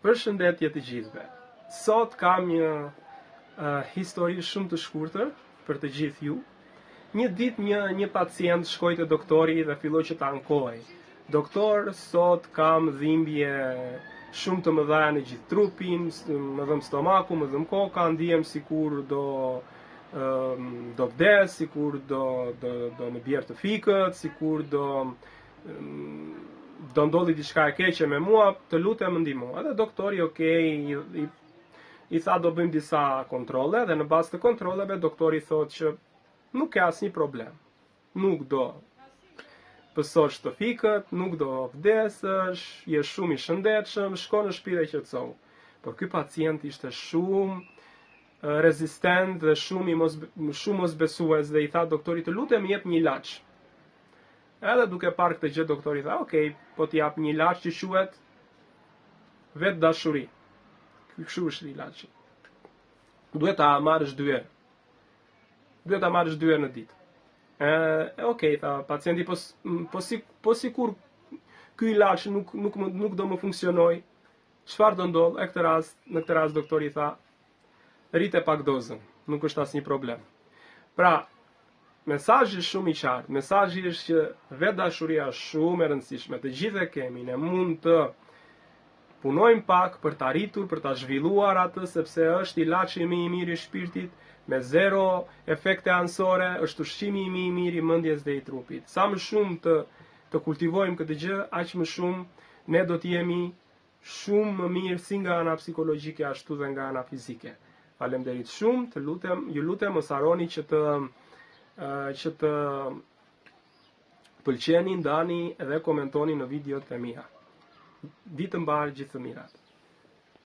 Përshëndetje të gjithëve. Sot kam një histori shumë të shkurtër për të gjithë ju. Një ditë një pacient shkoi te doktori dhe filloi që ta ankoj. Doktor, sot kam dhimbje shumë të mëdha në gjithë trupin, më dhëm stomaku, më dhëm koka, ndihem sikur do vdes, sikur do më bjerë të fikët, sikur do ndodhi diçka e keqe me mua, të lutem më ndihmo. Edhe doktori, i tha do bëjmë disa kontrolle dhe në bazë të kontrolleve doktori thotë që nuk ka asnjë problem. Nuk do pësosh të fikët, nuk do vdesësh, je shumë i shëndetshëm, shko në shtëpi dhe qetësohu. Por ky pacient ishte shumë rezistent dhe shumë mosbesues dhe i tha doktorit, të lutem jep një ilaç. Edhe duke parë këtë gjë, doktori tha, "Okej, po t'i jap një ilaç që quhet vetë dashuri." Kështu është ilaçi. Duhet ta marrësh 2 herë. Duhet ta marrësh 2 herë në ditë. Okej, tha pacienti, po sikur ky ilaç nuk do më funksionoj, çfarë do ndodh? Në këtë rast doktori tha, rrite pak dozën, nuk është asnjë problem. Pra, mesazhi është shumë i qartë. Mesazhi është që vetë dashuria është shumë e rëndësishme. Të gjithë e kemi, ne mund të punojmë pak për të arritur, për ta zhvilluar atë, sepse është ilaçi më i mirë i shpirtit, me 0 efekte anësore, është ushqimi më i mirë i mendjes dhe i trupit. Sa më shumë të kultivojmë këtë gjë, aq më shumë ne do të jemi shumë më mirë si nga ana psikologjike ashtu dhe nga ana fizike. Faleminderit shumë, ju lutem mos harroni që të pëlqeni, ndani dhe komentoni në videot e mia. Ditë mbar, gjithë të mirat.